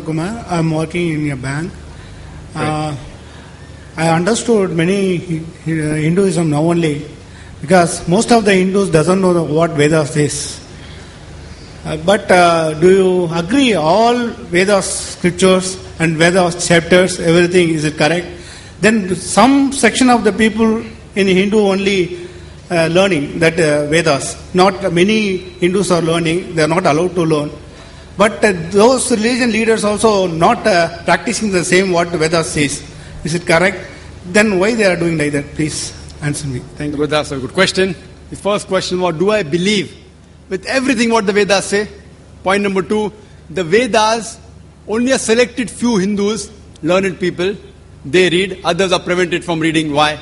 Prema Kumar. I'm working in a bank. I understood many Hinduism now only because most of the Hindus doesn't know what Vedas is. But do you agree all Vedas scriptures and Vedas chapters, everything, is it correct? Then some section of the people in Hindu only learning that Vedas. Not many Hindus are learning, they are not allowed to learn. But those religion leaders also not practicing the same what Vedas says. Is it correct? Then why they are doing like that? Please answer me. Thank you. That's a good question. The first question was, do I believe with everything what the Vedas say? Point number 2, the Vedas, only a selected few Hindus, learned people, they read, others are prevented from reading. Why?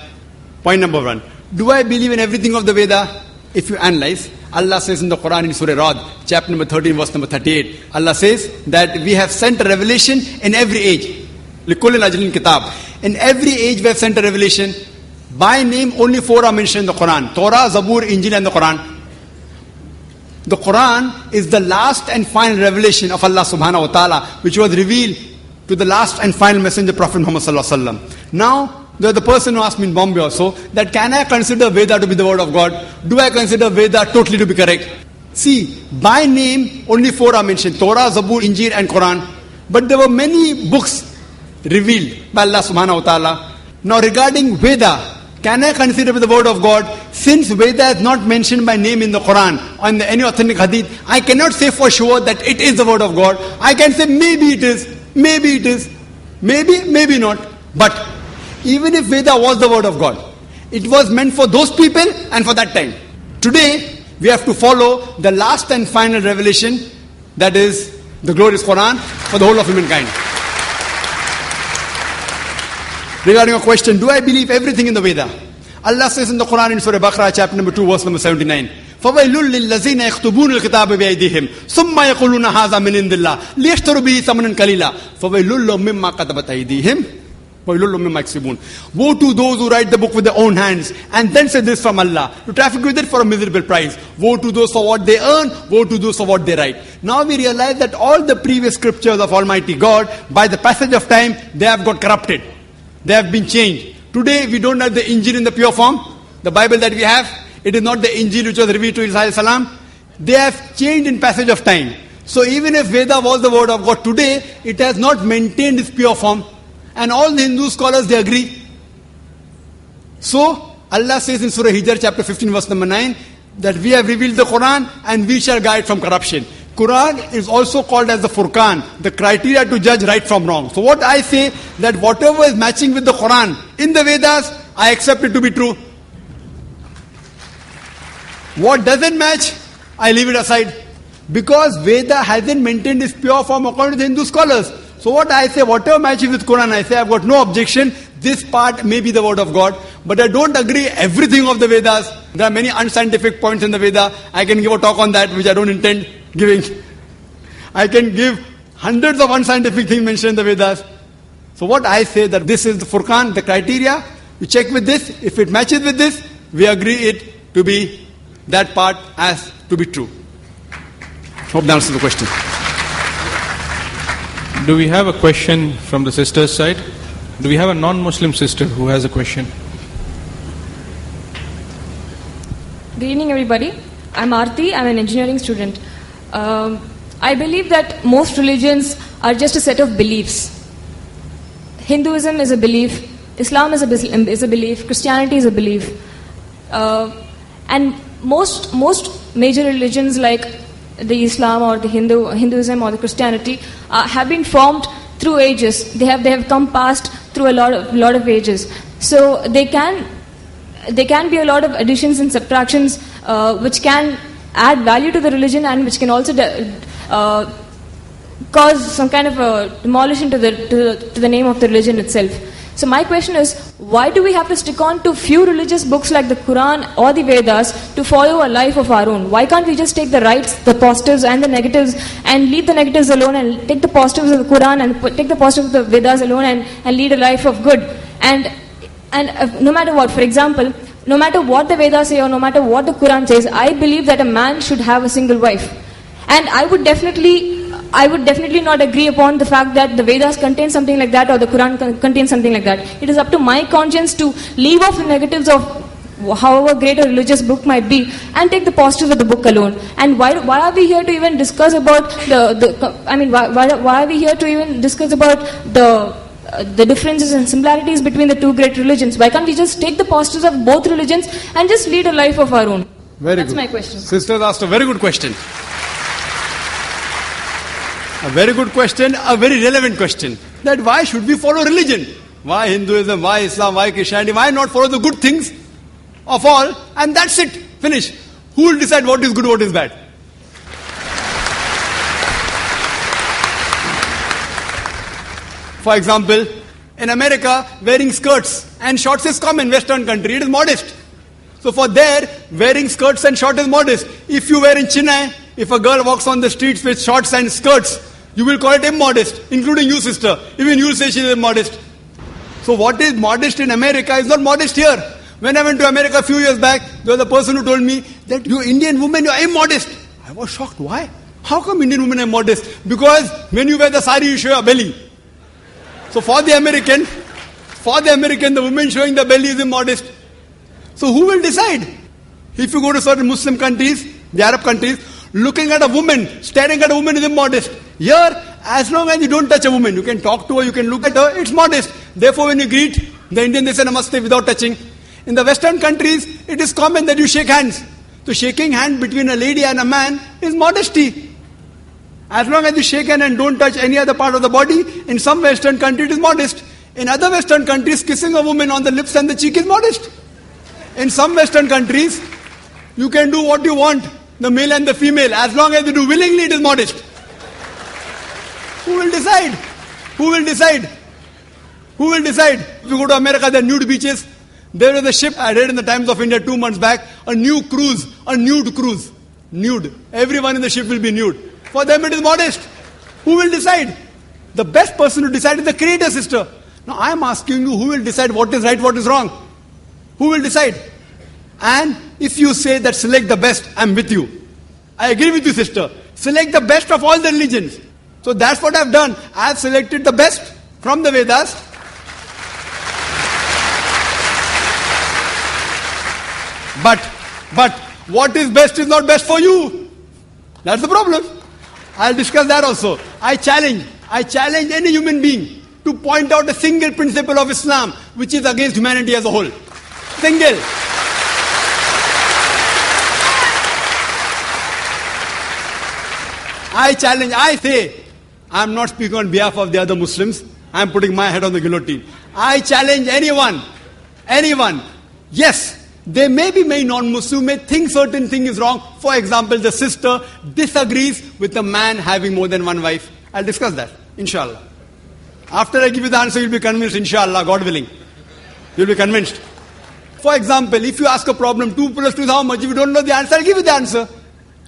Point number 1, do I believe in everything of the Veda? If you analyze, Allah says in the Quran in Surah Ra'd, chapter number 13, verse number 38, Allah says that we have sent a revelation in every age. لِكُلِّ أَجْلٍ كِتَاب. In every age we have sent a revelation. By name, only 4 are mentioned in the Quran: Torah, Zabur, Injil and the Quran. The Quran is the last and final revelation of Allah subhanahu wa ta'ala, which was revealed to the last and final messenger, Prophet Muhammad sallallahu alaihi wasallam. Now, there's the person who asked me in Bombay also, that can I consider Veda to be the word of God? Do I consider Veda totally to be correct? See, by name, only 4 are mentioned: Torah, Zabur, Injil and Quran. But there were many books revealed by Allah subhanahu wa ta'ala. Now regarding Veda, can I consider it the word of God? Since Veda is not mentioned by name in the Quran or in any authentic hadith, I cannot say for sure that it is the word of God. I can say maybe it is, maybe not. But even if Veda was the word of God, it was meant for those people and for that time. Today, we have to follow the last and final revelation, that is the glorious Quran, for the whole of humankind. Regarding your question, do I believe everything in the Veda? Allah says in the Quran in Surah Baqarah, chapter number 2, verse number 79, فَوَيْلٌ لِلَّذِينَ يَكْتُبُونَ الْكِتَابَ بِأَيْدِيهِمْ ثُمَّ يَقُولُونَ هَذَا مِنْ عِنْدِ اللَّهِ لِيَشْتَرُوا بِهِ ثَمَنًا قَلِيلًا فَوَيْلٌ لَهُم مِّمَّا كَتَبَتْ أَيْدِيهِمْ وَوَيْلٌ لَهُم مِّمَّا يَكْسِبُونَ. Woe to those who write the book with their own hands and then say this from Allah, to traffic with it for a miserable price. Woe to those for what they earn, woe to those for what they write. Now we realize that all the previous scriptures of Almighty God, by the passage of time, they have got corrupted. They have been changed. Today we don't have the Injil in the pure form. The Bible that we have, it is not the Injil which was revealed to Isa alayhi salam. They have changed in passage of time. So even if Veda was the word of God today, it has not maintained its pure form. And all the Hindu scholars, they agree. So Allah says in Surah Hijr chapter 15 verse number 9, that we have revealed the Quran and we shall guide from corruption. Quran is also called as the Furqan, the criteria to judge right from wrong. So what I say, that whatever is matching with the Quran in the Vedas, I accept it to be true. What doesn't match, I leave it aside. Because Veda hasn't maintained its pure form according to the Hindu scholars. So what I say, whatever matches with Quran, I say I've got no objection. This part may be the word of God. But I don't agree everything of the Vedas. There are many unscientific points in the Veda. I can give a talk on that, which I don't intend giving. I can give hundreds of unscientific things mentioned in the Vedas. So what I say, that this is the Furqan, the criteria. You check with this. If it matches with this, we agree it to be that part as to be true. Hope that answers the question. Do we have a question from the sister's side? Do we have a non-Muslim sister who has a question? Good evening, everybody. I'm Aarti. I'm an engineering student. I believe that most religions are just a set of beliefs. Hinduism is a belief. Islam is a belief. Christianity is a belief. And most major religions like the Islam or the Hinduism or the Christianity have been formed through ages. They have come past through a lot of ages. So there can be a lot of additions and subtractions which can add value to the religion and which can also cause some kind of a demolition to the name of the religion itself. So my question is, why do we have to stick on to few religious books like the Quran or the Vedas to follow a life of our own? Why can't we just take the rights, the positives and the negatives and leave the negatives alone and take the positives of the Quran and take the positives of the Vedas alone and lead a life of good? And no matter what, for example, no matter what the Vedas say or no matter what the Quran says, I believe that a man should have a single wife. And I would definitely I would definitely not agree upon the fact that the Vedas contain something like that or the Quran contains something like that. It is up to my conscience to leave off the negatives of however great a religious book might be and take the positives of the book alone. And why are we here to even discuss about why are we here to even discuss about the differences and similarities between the two great religions? Why can't we just take the positives of both religions and just lead a life of our own? That's my question. Sisters asked a very good question. A very good question, a very relevant question. That why should we follow religion? Why Hinduism, why Islam, why Christianity? Why not follow the good things of all? And that's it. Finish. Who will decide what is good, what is bad? For example, in America, wearing skirts and shorts is common. Western country, it is modest. So for there, wearing skirts and shorts is modest. If you wear in Chennai, if a girl walks on the streets with shorts and skirts, you will call it immodest, including you, sister. Even you say she is immodest. So what is modest in America is not modest here. When I went to America a few years back, there was a person who told me that you Indian women, you are immodest. I was shocked. Why? How come Indian women are modest? Because when you wear the sari, you show your belly. So for the American, the woman showing the belly is immodest. So who will decide? If you go to certain Muslim countries, the Arab countries, looking at a woman, staring at a woman is immodest. Here, as long as you don't touch a woman, you can talk to her, you can look at her, it's modest. Therefore, when you greet the Indian, they say namaste without touching. In the Western countries, it is common that you shake hands. So shaking hand between a lady and a man is modesty. As long as you shake hand and don't touch any other part of the body, in some Western countries it is modest. In other Western countries, kissing a woman on the lips and the cheek is modest. In some Western countries, you can do what you want, the male and the female. As long as you do willingly, it is modest. Who will decide? Who will decide? Who will decide? If you go to America, there are nude beaches. There was a ship, I read in the Times of India 2 months back, a nude cruise. Nude. Everyone in the ship will be nude. For them it is modest. Who will decide? The best person to decide is the Creator, sister. Now I am asking you, who will decide what is right, what is wrong? Who will decide? And if you say that select the best, I am with you. I agree with you, sister. Select the best of all the religions. So that's what I have done. I have selected the best from the Vedas. But what is best is not best for you. That's the problem. I'll discuss that also. I challenge any human being to point out a single principle of Islam which is against humanity as a whole. Single. I challenge, I say, I am not speaking on behalf of the other Muslims. I am putting my head on the guillotine. I challenge anyone. Yes, they may be non-Muslim, may think certain thing is wrong. For example, the sister disagrees with the man having more than one wife. I'll discuss that, inshallah. After I give you the answer, you'll be convinced, inshallah, God willing. You'll be convinced. For example, if you ask a problem, 2 plus 2 is how much? If you don't know the answer, I'll give you the answer.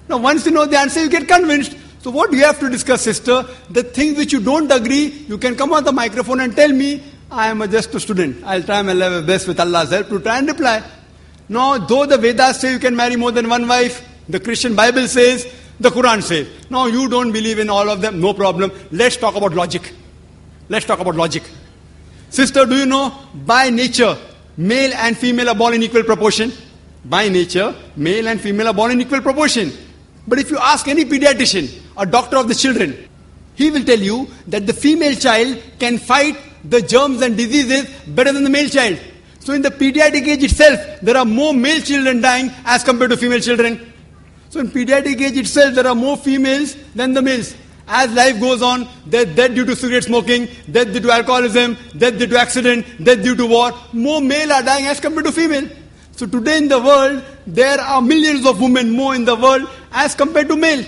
Now, once you know the answer, you get convinced. So what do you have to discuss, sister? The things which you don't agree, you can come on the microphone and tell me, I am just a student. I'll try my level best with Allah's help to try and reply. Now, though the Vedas say you can marry more than one wife, the Christian Bible says, the Quran says. Now, you don't believe in all of them, no problem. Let's talk about logic. Sister, do you know, by nature, male and female are born in equal proportion? By nature, male and female are born in equal proportion. But if you ask any pediatrician, a doctor of the children, he will tell you that the female child can fight the germs and diseases better than the male child. So in the pediatric age itself, there are more male children dying as compared to female children. So in pediatric age itself, there are more females than the males. As life goes on, death due to cigarette smoking, death due to alcoholism, death due to accident, death due to war, more male are dying as compared to female. So today in the world, there are millions of women more in the world as compared to male.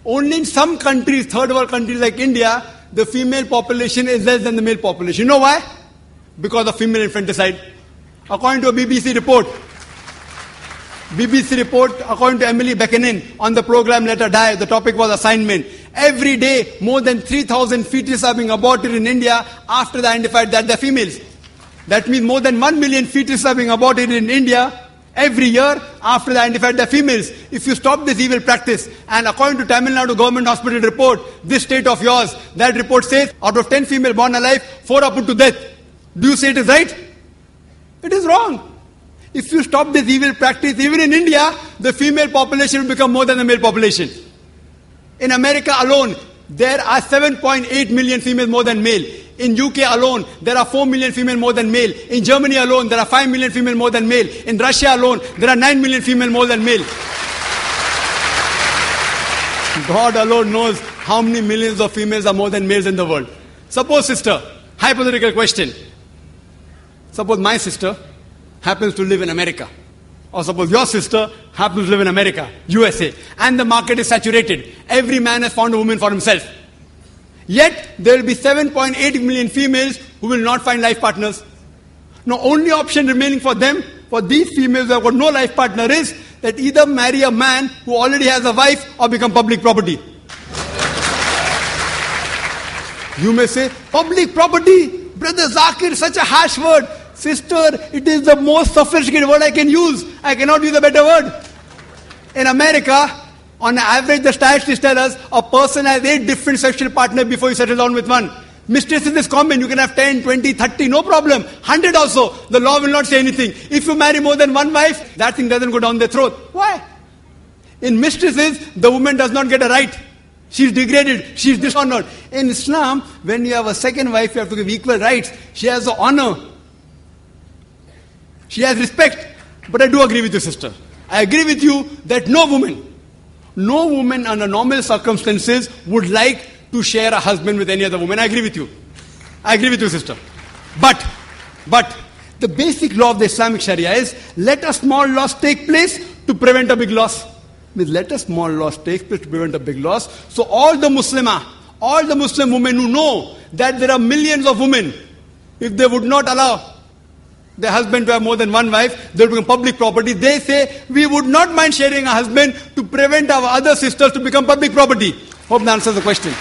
Only in some countries, third world countries like India, the female population is less than the male population. You know why? Because of female infanticide. According to a BBC report, according to Emily Buchanan, on the program Let Her Die, the topic was assignment. Every day, more than 3,000 fetuses are being aborted in India after they identified that they're females. That means more than 1 million fetuses are being aborted in India Every year, after they identified the females, if you stop this evil practice, and according to Tamil Nadu government hospital report, this state of yours, that report says, out of 10 females born alive, 4 are put to death. Do you say it is right? It is wrong. If you stop this evil practice, even in India, the female population will become more than the male population. In America alone, there are 7.8 million females more than male. In UK alone, there are 4 million females more than male. In Germany alone, there are 5 million females more than male. In Russia alone, there are 9 million females more than male. God alone knows how many millions of females are more than males in the world. Suppose, sister, hypothetical question. Suppose my sister happens to live in America. Or suppose your sister happens to live in America, USA. And the market is saturated. Every man has found a woman for himself. Yet, there will be 7.8 million females who will not find life partners. Now, only option remaining for them, for these females who have got no life partner, is that either marry a man who already has a wife or become public property. You may say, public property? Brother Zakir, such a harsh word. Sister, it is the most sophisticated word I can use. I cannot use a better word. In America, on average, the statistics tell us a person has 8 different sexual partners before you settle down with one. Mistresses is common. You can have 10, 20, 30, no problem. 100 also. The law will not say anything. If you marry more than one wife, that thing doesn't go down their throat. Why? In mistresses, the woman does not get a right. She is degraded. She is dishonored. In Islam, when you have a second wife, you have to give equal rights. She has the honor. She has respect. But I do agree with you, sister. I agree with you that no woman under normal circumstances would like to share a husband with any other woman. I agree with you. I agree with you, sister. But the basic law of the Islamic Sharia is, let a small loss take place to prevent a big loss. Means let a small loss take place to prevent a big loss. So all the Muslim women who know that there are millions of women, if they would not allow their husband to have more than one wife, they will become public property. They say, we would not mind sharing a husband to prevent our other sisters to become public property. Hope that answers the question.